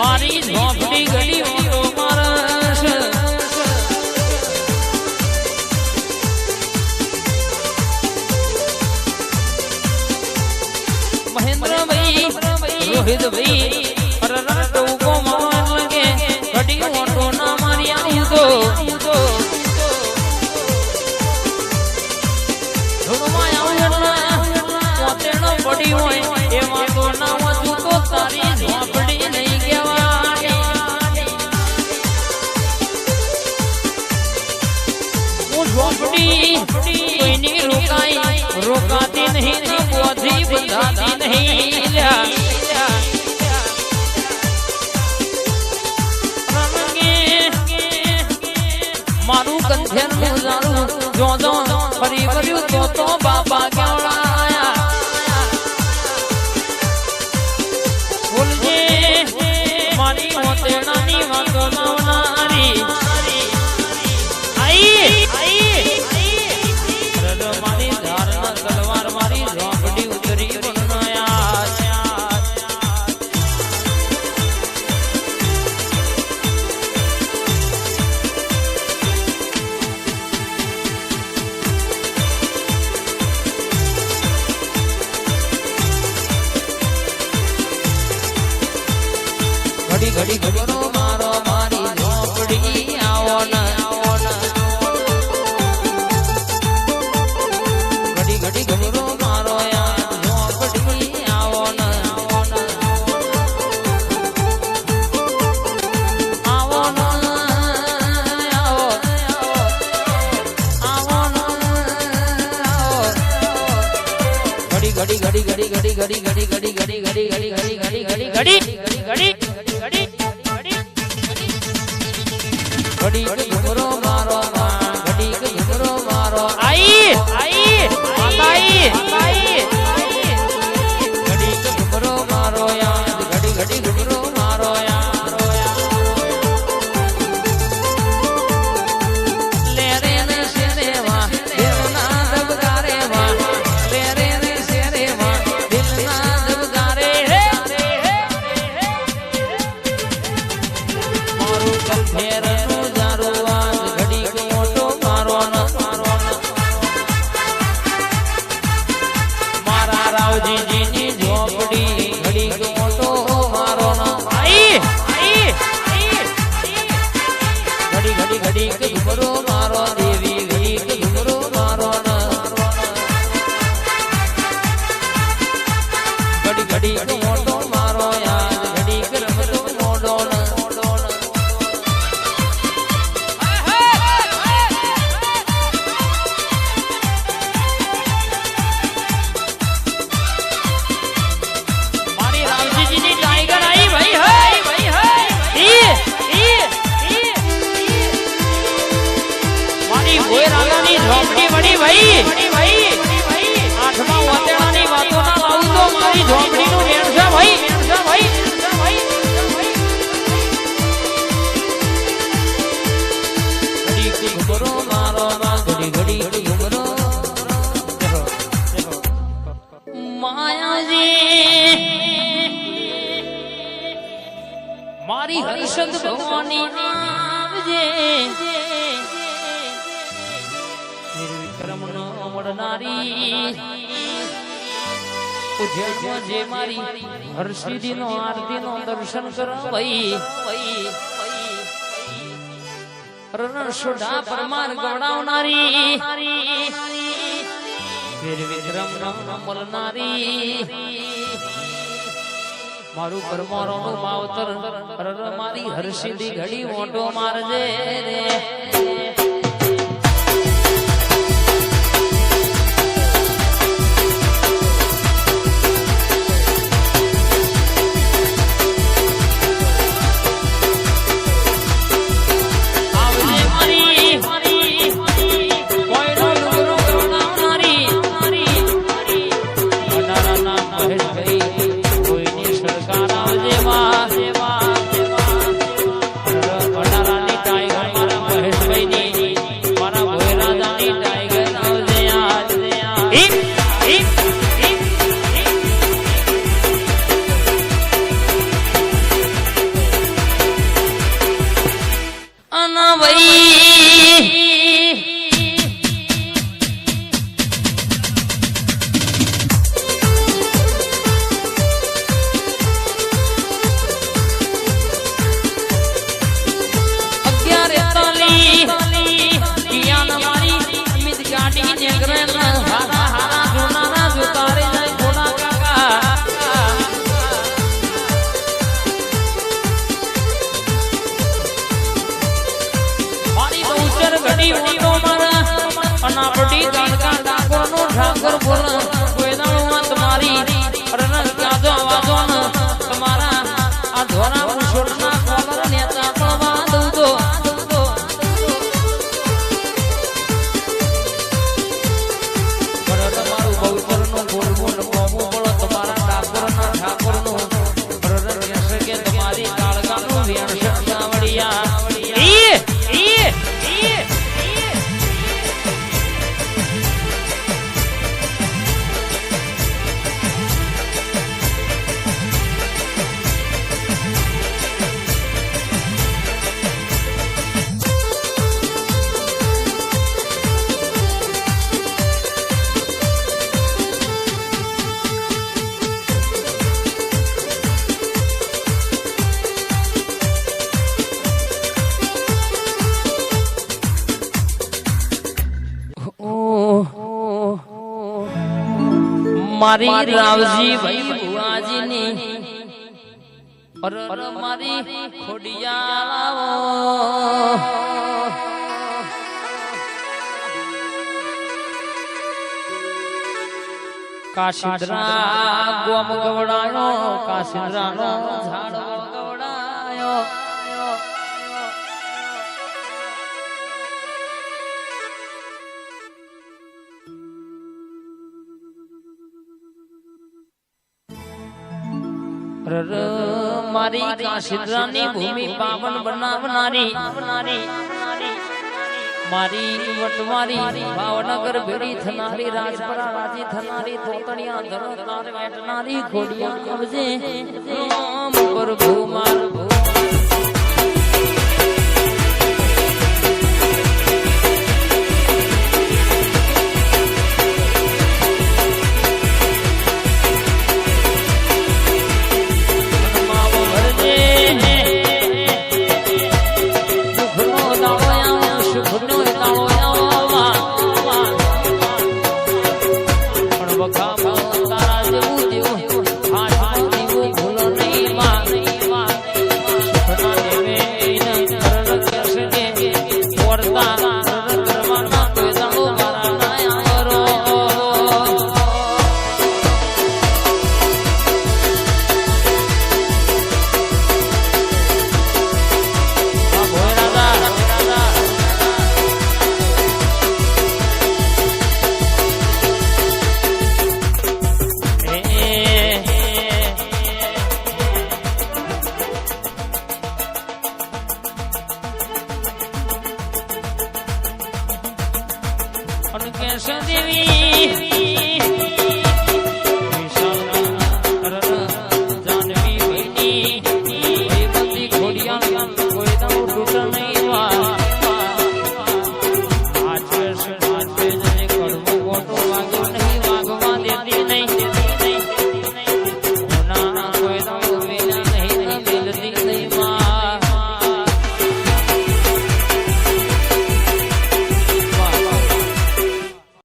મારી ઝોપડી ગલી ઓટો મારસ મહેન્દ્રભાઈ રોહિતભાઈ અરર ટોકો મારવા લાગે ઘડી ઓટો ના મારી આવું તો ધૂળમાં આવું એટલે પોતેડો પડી હોય એમાં તો ના વધુ તો તારી ઝોપડી નહીં કહેવાની હું ઝોપડી કોઈની રોકાતી નહીં ને બોધી બંધાતી નહીં મારું કંઠેર નું જાણું જો ફરી વર્યું તો બાપા કેવડાયા બોલજે મારી મોતેડાની વાતો નાવનારી આઈ મારી ધારના તલવાર મારી ઝોપડી ઉતરી બનાયા ઘડી ઘડી ઘડીનો મારો મારી ઝોપડી આવો ને ઘડી ઘડી ઘડીનો મારો ઝોપડી આવો ને આવો ને ઘડી ઘડી ઘડી ઘડી ઘડી ઘડી ઘડી ઘડી ઘડી ઘડી ઘડી ઘડી ઘડી ઘડી ઘડી ઘુમરો મારો ઘડી ઘુમરો મારો આઈ ઘડી ઘુમરો મારો ઘડી ઘડી ઘુમરો મારો લે રે ને શેરેવા દિલના દબગારેવા લે રે ને શેરેવા દિલના દબગારે મારું કંઠેર રાવજીની ઝોપડી ઘડી મોટો મારો આઈ ઘડી ઘડી ઘડી ઘુમરો મારો દેવી ઘડી ઘુમરો મારો ઘડી ઘડી મોટો મારો યાર ઘડી રમતો મોડો ઝોપડી વળી ભાઈ આઠમા વાતેડાની વાતો ના લાવું તો મારી ઝોપડી નું મેળ છે ભાઈ ઘડી ઘુમરો મારો ઘડી ઘડી ઘુમરો માયાજી મારી હરિશદ ભવાની નામજે વિક્રમનો મળનારી જે મારી હર્ષિદીનો આરતીનો દર્શન કરવાઈ રણછોડા પરમાર ગવડાવનારી વિક્રમનો મળનારી મારું પરમારોનું માવતર મારી હર્ષિદી ઘડી મોટો મારજે રે ટાઈગર મારા મહેશભાઈ ની બડી ઓટો મારા અના બડી ગાડકા ડાકોર નો ઠાકોર બોલ કોઈ દાણો વાત મારી અરન ક્યાં જો આવાજો ન તમારા આ ધોરા મુસોરના કોલર નેતા પડવા દઉં તો તમારું બહુચર નું બોલ બોલ કોમો બોલો તમારા ડાકોર ના ઠાકોર નું અરન કહેશે કે તમારી ગાડકા નું વેણ શબ્દાવડિયા મારી રાવજી ભાઈ ભુવાજીની અરર મારી ખોડિયાળાઓ કાશીદરા ગોમ ગવડાયો કાશીદરાનો ઝાડો ગવડાયો મારી કાશીદરાની ભૂમિ પાવન બનાવનારી મારી વટવારી ભાવનગર ભેડી થનારી રાજપરા રાજી થનારી તોતણિયા ધરતાર વેટનારી ખોડિયા કવજે પ્રભુ માર દેવી